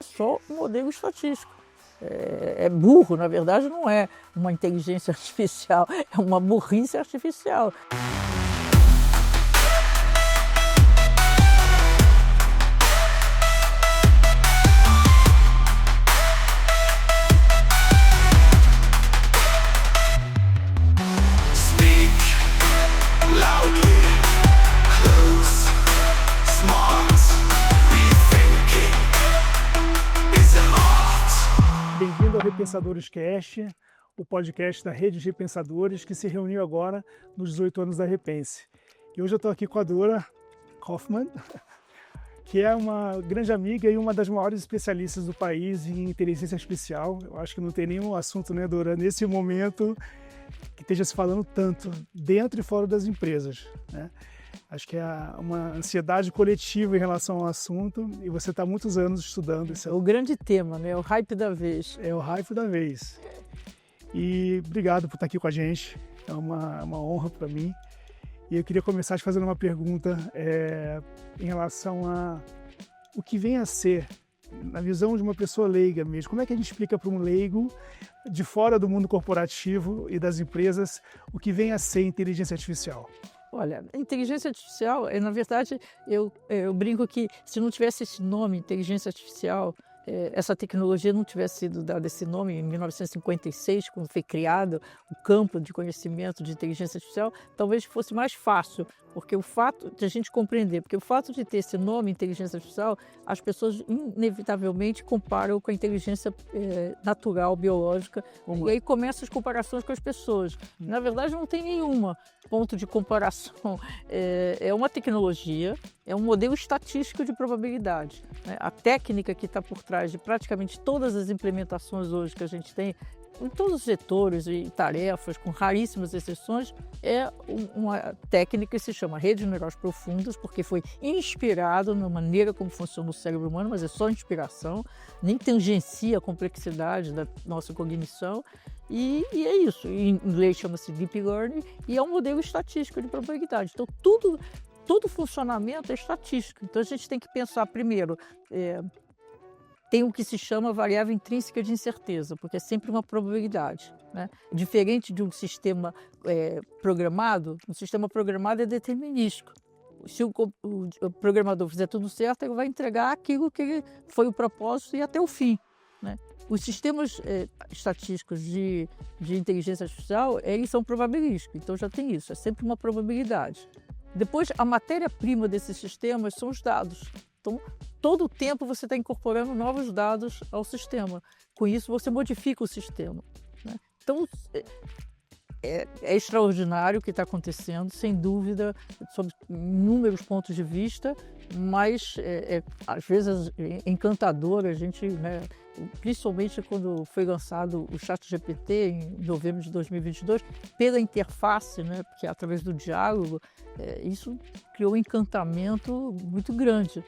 só um modelo estatístico. É burro, na verdade não é uma inteligência artificial, é uma burrice artificial. Bem-vindo ao Repensadores Cast, o podcast da Rede de Repensadores que se reuniu agora nos 18 anos da Repense. E hoje eu estou aqui com a Dora Kaufmann, que é uma grande amiga e uma das maiores especialistas do país em inteligência artificial. Eu acho que não tem nenhum assunto, né, Dora, nesse momento que esteja se falando tanto dentro e fora das empresas, né? Acho que é uma ansiedade coletiva em relação ao assunto e você está há muitos anos estudando isso. É o grande tema, né? O hype da vez. É o hype da vez. E obrigado por estar aqui com a gente, é uma honra para mim. E eu queria começar te fazendo uma pergunta em relação a o que vem a ser, na visão de uma pessoa leiga mesmo. Como é que a gente explica para um leigo de fora do mundo corporativo e das empresas o que vem a ser inteligência artificial? Olha, a inteligência artificial, na verdade, eu brinco que se não tivesse esse nome, inteligência artificial, essa tecnologia não tivesse sido dada esse nome em 1956, quando foi criado o campo de conhecimento de inteligência artificial, talvez fosse mais fácil, porque o fato de a gente compreender, porque o fato de ter esse nome, inteligência artificial, as pessoas inevitavelmente comparam com a inteligência natural, biológica, e aí começam as comparações com as pessoas. Na verdade, não tem nenhuma ponto de comparação. É uma tecnologia, é um modelo estatístico de probabilidade, né? A técnica que está por trás de praticamente todas as implementações hoje que a gente tem, em todos os setores e tarefas, com raríssimas exceções, é uma técnica que se chama rede de neurais profundas, porque foi inspirado na maneira como funciona o cérebro humano, mas é só inspiração, nem tangencia a complexidade da nossa cognição. E é isso, em inglês chama-se Deep Learning, e é um modelo estatístico de probabilidade. Então, todo funcionamento é estatístico. Então, a gente tem que pensar primeiro, tem o que se chama variável intrínseca de incerteza, porque é sempre uma probabilidade, né? Diferente de um sistema programado, um sistema programado é determinístico. Se o programador fizer tudo certo, ele vai entregar aquilo que foi o propósito e até o fim, né? Os sistemas estatísticos de inteligência artificial, eles são probabilísticos, então já tem isso, é sempre uma probabilidade. Depois, a matéria-prima desses sistemas são os dados. Então, todo o tempo você está incorporando novos dados ao sistema. Com isso, você modifica o sistema, né? Então, é extraordinário o que está acontecendo, sem dúvida, sob inúmeros pontos de vista, mas às vezes é encantador a gente, né, principalmente quando foi lançado o ChatGPT em novembro de 2022, pela interface, né, porque através do diálogo, isso criou um encantamento muito grande.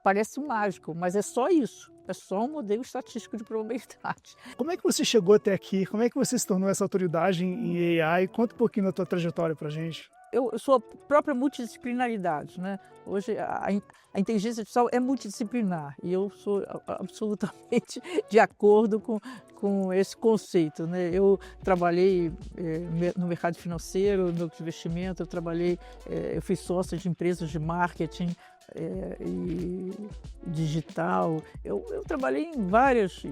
Parece mágico, mas é só isso. É só um modelo estatístico de probabilidade. Como é que você chegou até aqui? Como é que você se tornou essa autoridade em AI? Conta um pouquinho da tua trajetória para a gente. Eu sou a própria multidisciplinaridade, né? Hoje a inteligência artificial é multidisciplinar e eu sou absolutamente de acordo com esse conceito, né? Eu trabalhei no mercado financeiro, no investimento, eu fui sócia de empresas de marketing e digital. Eu trabalhei em várias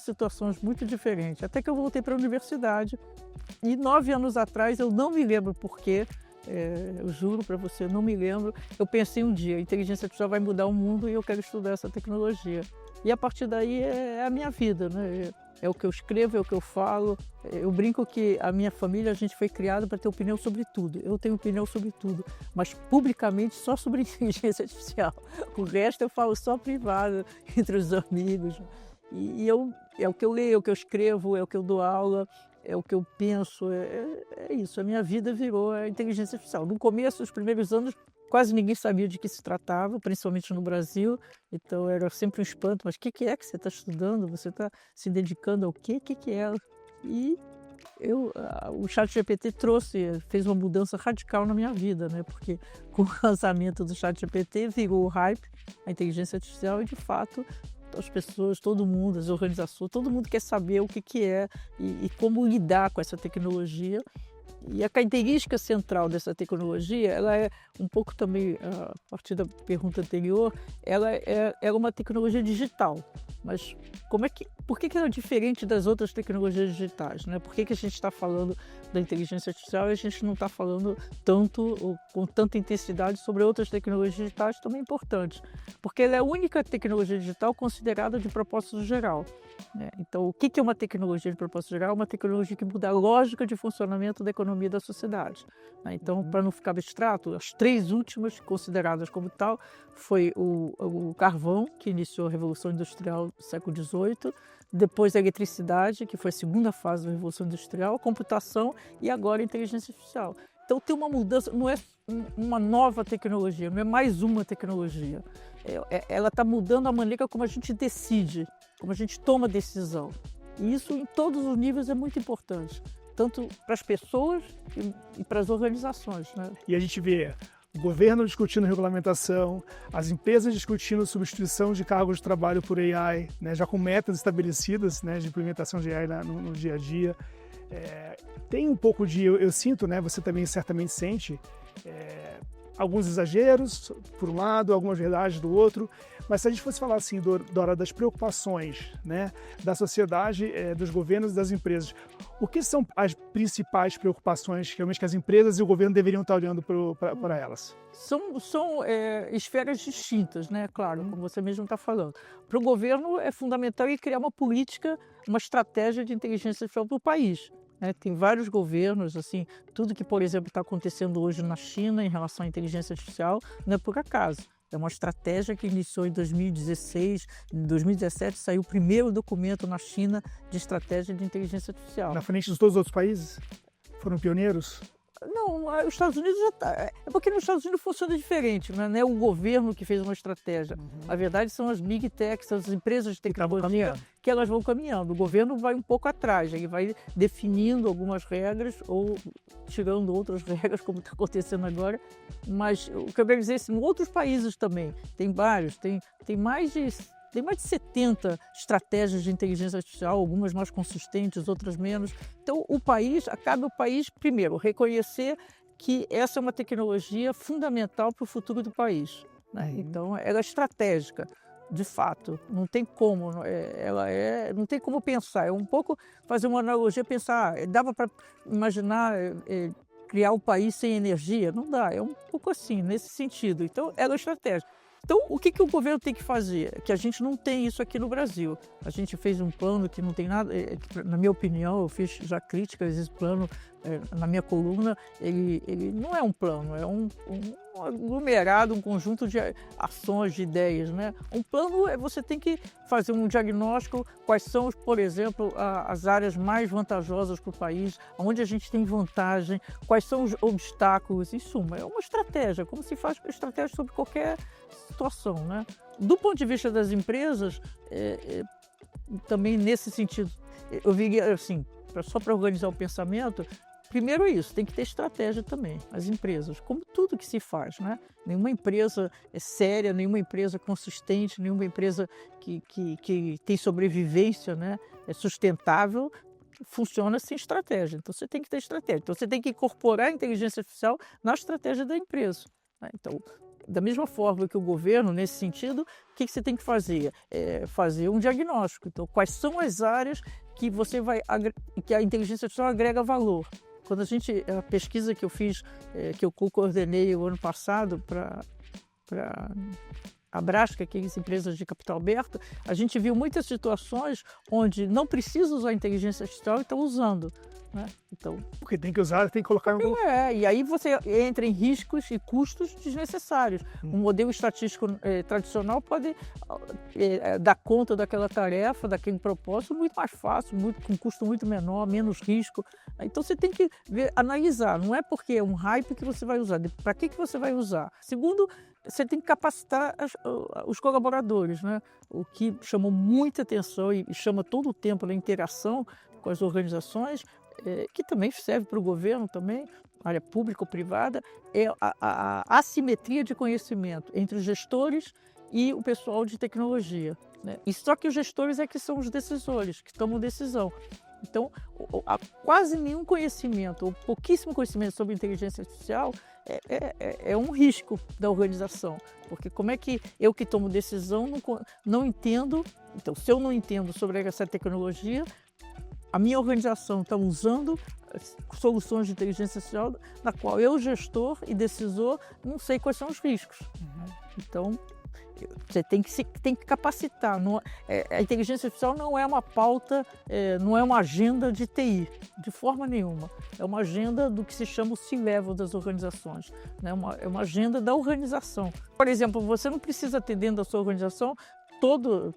situações muito diferentes, até que eu voltei para a universidade e 9 anos atrás, eu não me lembro por quê, eu juro para você, não me lembro, eu pensei um dia, a inteligência artificial vai mudar o mundo e eu quero estudar essa tecnologia. E a partir daí é a minha vida, né? É o que eu escrevo, é o que eu falo. Eu brinco que a minha família, a gente foi criada para ter opinião sobre tudo. Eu tenho opinião sobre tudo, mas publicamente só sobre inteligência artificial. O resto eu falo só privado, entre os amigos. É o que eu leio, é o que eu escrevo, é o que eu dou aula, é o que eu penso. É isso, a minha vida virou a inteligência artificial. No começo, os primeiros anos, quase ninguém sabia de que se tratava, principalmente no Brasil. Então era sempre um espanto, mas o que é que você está estudando? Você está se dedicando ao quê? O que é? E o ChatGPT fez uma mudança radical na minha vida, né? Porque com o lançamento do ChatGPT virou o hype, a inteligência artificial, e de fato as pessoas, todo mundo, as organizações, todo mundo quer saber o que é e como lidar com essa tecnologia. E a característica central dessa tecnologia, ela é um pouco também, a partir da pergunta anterior, ela é uma tecnologia digital. Mas por que ela é diferente das outras tecnologias digitais, né? Por que a gente está falando da inteligência artificial e a gente não está falando tanto ou com tanta intensidade sobre outras tecnologias digitais também importantes? Porque ela é a única tecnologia digital considerada de propósito geral. Então, o que é uma tecnologia de propósito geral? Uma tecnologia que muda a lógica de funcionamento da economia e da sociedade. Então, para não ficar abstrato, as 3 últimas consideradas como tal foi o carvão, que iniciou a Revolução Industrial do século XVIII, depois a eletricidade, que foi a segunda fase da Revolução Industrial, a computação e agora a inteligência artificial. Então, tem uma mudança, não é uma nova tecnologia, não é mais uma tecnologia. Ela está mudando a maneira como a gente decide, como a gente toma decisão. E isso, em todos os níveis, é muito importante, tanto para as pessoas e para as organizações, né? E a gente vê o governo discutindo regulamentação, as empresas discutindo substituição de cargos de trabalho por AI, né, já com metas estabelecidas, né, de implementação de AI no dia a dia. Tem um pouco de, eu sinto, né, você também certamente sente, alguns exageros, por um lado, algumas verdades do outro, mas se a gente fosse falar assim, Dora, das preocupações, né, da sociedade, dos governos e das empresas, o que são as principais preocupações que realmente que as empresas e o governo deveriam estar olhando para elas? São esferas distintas, né? Claro, como você mesmo está falando. Para o governo é fundamental ele criar uma política, uma estratégia de inteligência artificial para o país. Tem vários governos, assim, tudo que, por exemplo, está acontecendo hoje na China em relação à inteligência artificial não é por acaso. É uma estratégia que iniciou em 2016, em 2017 saiu o primeiro documento na China de estratégia de inteligência artificial. Na frente de todos os outros países? Foram pioneiros? Não, os Estados Unidos já está. É porque nos Estados Unidos funciona diferente, não é o governo que fez uma estratégia. Na verdade, são as big techs, as empresas de tecnologia que elas vão caminhando. O governo vai um pouco atrás, ele vai definindo algumas regras ou tirando outras regras, como está acontecendo agora. Mas o que eu quero dizer é que em outros países também, tem vários, tem mais de 70 estratégias de inteligência artificial, algumas mais consistentes, outras menos. Então, cabe ao país, primeiro, reconhecer que essa é uma tecnologia fundamental para o futuro do país, né? Então, ela é estratégica, de fato. Não tem como, não tem como pensar. É um pouco fazer uma analogia, pensar, dava para imaginar criar um país sem energia? Não dá, é um pouco assim, nesse sentido. Então, ela é estratégica. Então, o que o governo tem que fazer? Que a gente não tem isso aqui no Brasil. A gente fez um plano que não tem nada, na minha opinião, eu fiz já críticas a esse plano na minha coluna, ele não é um plano, é um aglomerado, um conjunto de ações, de ideias, né? Um plano você tem que fazer um diagnóstico, quais são, por exemplo, as áreas mais vantajosas para o país, onde a gente tem vantagem, quais são os obstáculos, em suma, é uma estratégia, como se faz estratégia sobre qualquer situação, né? Do ponto de vista das empresas, também nesse sentido, eu diria assim, só para organizar o pensamento, primeiro é isso, tem que ter estratégia também, as empresas, como tudo que se faz, né? Nenhuma empresa é séria, nenhuma empresa consistente, nenhuma empresa que tem sobrevivência, né? É sustentável, funciona sem estratégia. Então, você tem que ter estratégia. Então, você tem que incorporar a inteligência artificial na estratégia da empresa, né? Então, da mesma forma que o governo, nesse sentido, o que você tem que fazer? Fazer um diagnóstico. Então, quais são as áreas que que a inteligência artificial agrega valor? Quando a pesquisa que eu fiz, que eu coordenei o ano passado para a Brasca, que é as empresas de capital aberto, a gente viu muitas situações onde não precisa usar a inteligência artificial e está usando, né? Então, porque tem que usar, tem que colocar e aí você entra em riscos e custos desnecessários. Um modelo estatístico tradicional pode dar conta daquela tarefa, daquele propósito muito mais fácil, com um custo muito menor, menos risco. Então você tem que analisar, não é porque é um hype que você vai usar, para que você vai usar. Segundo, você tem que capacitar os colaboradores, né? O que chamou muita atenção e chama todo o tempo na interação com as organizações, que também serve para o governo também, área pública ou privada, é a assimetria de conhecimento entre os gestores e o pessoal de tecnologia, né? E só que os gestores é que são os decisores, que tomam decisão. Então, há quase nenhum conhecimento, ou pouquíssimo conhecimento sobre inteligência artificial é um risco da organização. Porque como é que eu que tomo decisão não entendo? Então, se eu não entendo sobre essa tecnologia, a minha organização está usando soluções de inteligência artificial na qual eu, gestor e decisor, não sei quais são os riscos. Então, você tem que capacitar. A inteligência artificial não é uma pauta, não é uma agenda de TI, de forma nenhuma. É uma agenda do que se chama o C-level das organizações, né? É uma agenda da organização. Por exemplo, você não precisa ter dentro da sua organização todo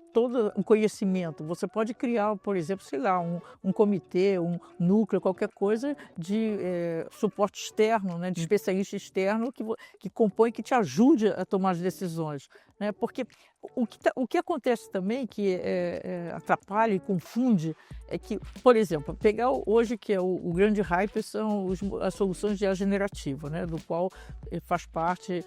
o conhecimento. Você pode criar, por exemplo, sei lá, um comitê, um núcleo, qualquer coisa de suporte externo, né, de especialista externo que compõe, que te ajude a tomar as decisões, né? Porque o que acontece também, que atrapalha e confunde, é que, por exemplo, pegar hoje que é o grande hype são as soluções de IA generativa, né, do qual faz parte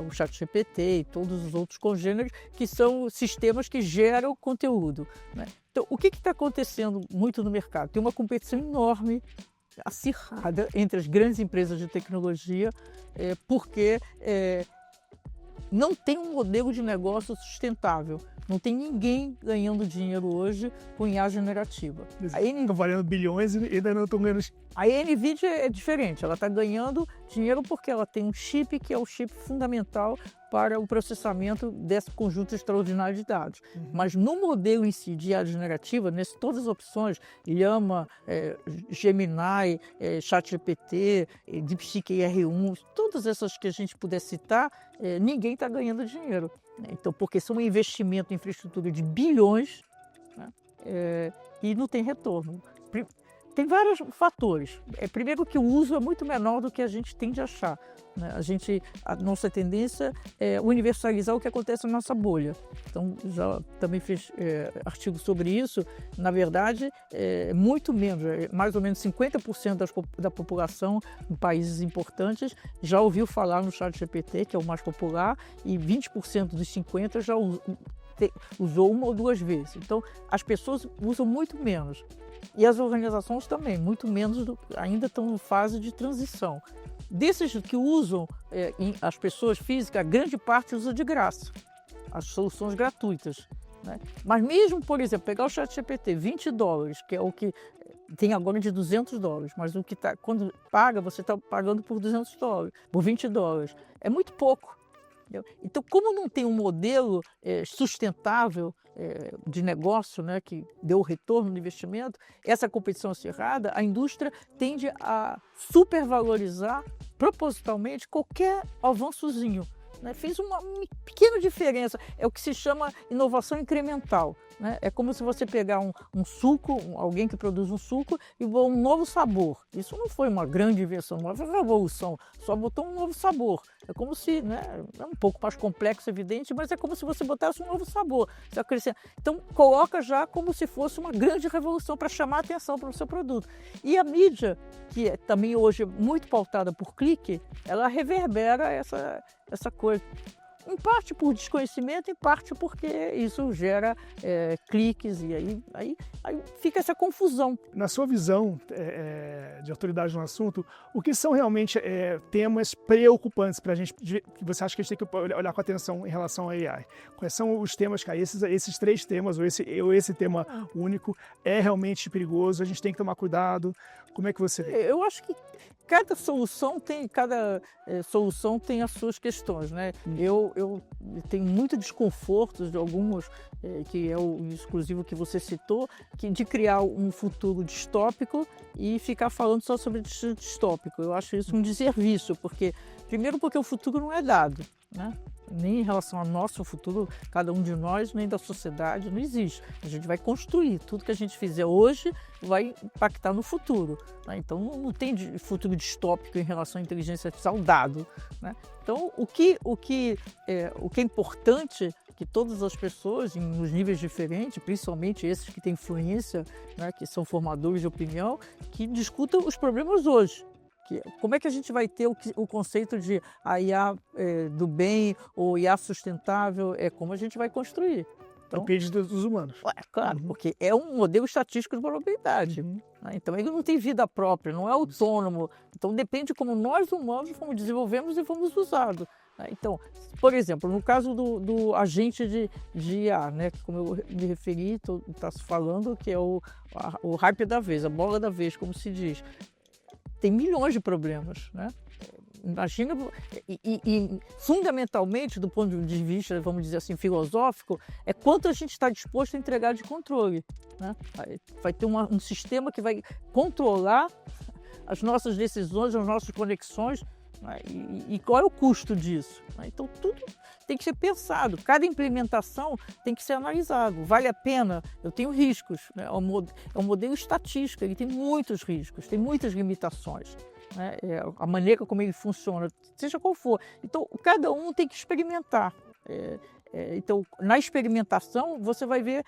o ChatGPT e todos os outros congêneres, que são sistemas que geram conteúdo, né? Então, o que está acontecendo muito no mercado? Tem uma competição enorme, acirrada, entre as grandes empresas de tecnologia, porque não tem um modelo de negócio sustentável. Não tem ninguém ganhando dinheiro hoje com IA generativa. Estão valendo bilhões e ainda não estão ganhando. A NVIDIA é diferente, ela está ganhando dinheiro porque ela tem um chip que é o chip fundamental para o processamento desse conjunto extraordinário de dados. Mas no modelo em si de IA generativa, todas as opções, Llama, Gemini, ChatGPT, DeepSeek R1, todas essas que a gente puder citar, ninguém está ganhando dinheiro. Então, porque são um investimento em infraestrutura de bilhões, né, e não tem retorno. Tem vários fatores. Primeiro que o uso é muito menor do que a gente tende a achar, né? A nossa tendência é universalizar o que acontece na nossa bolha. Então, já também fiz artigo sobre isso. Na verdade, muito menos, mais ou menos 50% da população em países importantes já ouviu falar no ChatGPT, que é o mais popular, e 20% dos 50% já usou uma ou duas vezes. Então, as pessoas usam muito menos. E as organizações também, muito menos, ainda estão em fase de transição. Desses que usam, as pessoas físicas, a grande parte usa de graça, as soluções gratuitas, né? Mas mesmo, por exemplo, pegar o ChatGPT, $20, que é o que tem agora de $200, mas o que quando paga, você está pagando por $200, por $20. É muito pouco. Então, como não tem um modelo sustentável de negócio, né, que deu retorno no investimento, essa competição acirrada, a indústria tende a supervalorizar propositalmente qualquer avançozinho, né? Fez uma pequena diferença, é o que se chama inovação incremental, né? É como se você pegar um suco, alguém que produz um suco e um novo sabor. Isso não foi uma grande invenção, não foi uma revolução, só botou um novo sabor. É como se, né, é um pouco mais complexo, evidente, mas é como se você botasse um novo sabor. Você acrescenta. Então, coloca já como se fosse uma grande revolução para chamar a atenção para o seu produto. E a mídia, que é também hoje muito pautada por clique, ela reverbera essa coisa. Em parte por desconhecimento, em parte porque isso gera cliques e aí fica essa confusão. Na sua visão de autoridade no assunto, o que são realmente temas preocupantes para a gente, que você acha que a gente tem que olhar com atenção em relação à AI? Quais são os temas, cara? Esses três temas, ou esse tema único, é realmente perigoso, a gente tem que tomar cuidado? Como é que você vê? Eu acho que cada solução tem as suas questões, né? Eu tenho muito desconforto de algumas, que é o exclusivo que você citou, de criar um futuro distópico e ficar falando só sobre distópico. Eu acho isso um desserviço, porque o futuro não é dado, né? Nem em relação ao nosso futuro, cada um de nós, nem da sociedade, não existe. A gente vai construir. Tudo que a gente fizer hoje vai impactar no futuro, né? Então, não tem futuro distópico em relação à inteligência artificial dado, né? Então, o que é importante que todas as pessoas, nos níveis diferentes, principalmente esses que têm influência, né, que são formadores de opinião, que discutam os problemas hoje. Como é que a gente vai ter o conceito de a IA do bem ou IA sustentável? É como a gente vai construir. Então, depende dos humanos. Claro, porque é um modelo estatístico de probabilidade. Né? Então ele não tem vida própria, não é autônomo. Então depende de como nós humanos fomos desenvolvemos e fomos usados. Né? Então, por exemplo, no caso do agente de IA, né? Como eu me referi, está se falando que é o hype da vez, a bola da vez, como se diz. Tem milhões de problemas, né? Imagina, e fundamentalmente, do ponto de vista, vamos dizer assim, filosófico, é quanto a gente está disposto a entregar de controle. Né? Vai ter um sistema que vai controlar as nossas decisões, as nossas conexões, né? E qual é o custo disso? Né? Então, tudo tem que ser pensado, cada implementação tem que ser analisado. Vale a pena? Eu tenho riscos. Né? É um modelo estatístico, ele tem muitos riscos, tem muitas limitações. Né? A maneira como ele funciona, seja qual for. Então, cada um tem que experimentar. Então, na experimentação, você vai ver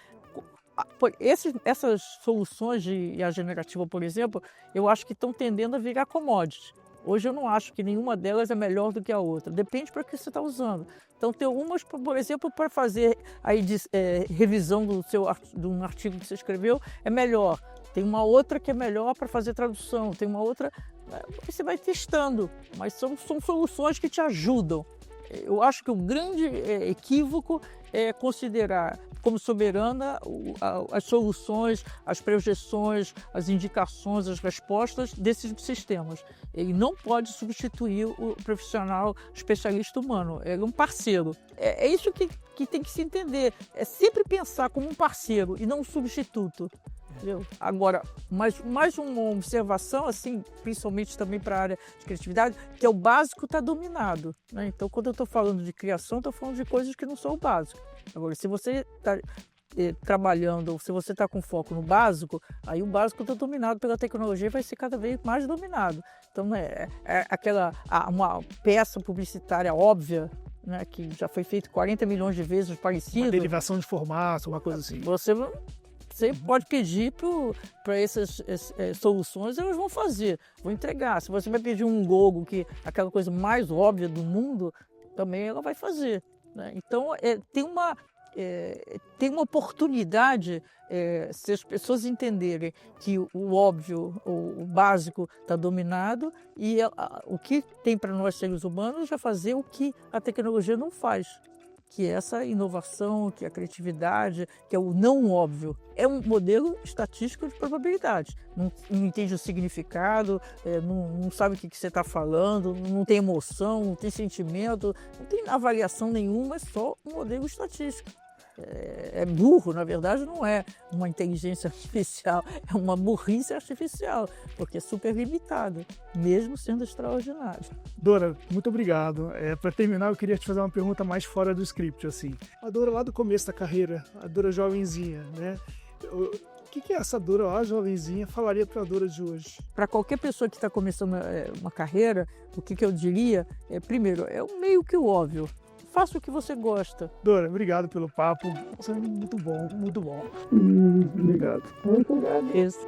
essas soluções de IA generativa, por exemplo, eu acho que estão tendendo a virar commodities. Hoje eu não acho que nenhuma delas é melhor do que a outra. Depende para que você está usando. Então, tem umas, por exemplo, para fazer revisão de um artigo que você escreveu, é melhor. Tem uma outra que é melhor para fazer tradução. Tem uma outra... Você vai testando, mas são soluções que te ajudam. Eu acho que o grande equívoco é considerar como soberana as soluções, as projeções, as indicações, as respostas desses sistemas. Ele não pode substituir o profissional especialista humano, ele é um parceiro. É isso que tem que se entender, é sempre pensar como um parceiro e não um substituto. Entendeu? Agora, mais uma observação, assim, principalmente também para a área de criatividade, que é o básico está dominado. Né? Então, quando eu estou falando de criação, estou falando de coisas que não são o básico. Agora, se você está trabalhando, ou se você está com foco no básico, aí o básico está dominado pela tecnologia e vai ser cada vez mais dominado. Então, uma peça publicitária óbvia, né, que já foi feito 40 milhões de vezes parecido. Uma derivação de formato, uma coisa assim. Você pode pedir para essas soluções, elas vão fazer, vão entregar. Se você vai pedir um logo, que é aquela coisa mais óbvia do mundo, também ela vai fazer. Né? Então, tem uma oportunidade, se as pessoas entenderem que o óbvio, o básico está dominado e o que tem para nós seres humanos é fazer o que a tecnologia não faz. Que é essa inovação, que é a criatividade, que é o não óbvio. É um modelo estatístico de probabilidade. Não entende o significado, não sabe o que você está falando, não tem emoção, não tem sentimento, não tem avaliação nenhuma, é só um modelo estatístico. É burro, na verdade não é uma inteligência artificial, é uma burrice artificial, porque é super limitada, mesmo sendo extraordinário. Dora, muito obrigado. Para terminar, eu queria te fazer uma pergunta mais fora do script. Assim. A Dora lá do começo da carreira, a Dora jovenzinha, né? O que essa Dora lá jovenzinha falaria para a Dora de hoje? Para qualquer pessoa que está começando uma carreira, o que eu diria primeiro, é meio que o óbvio. Faça o que você gosta. Dora, obrigado pelo papo. Você é muito bom, muito bom. Obrigado. Muito obrigado. Isso.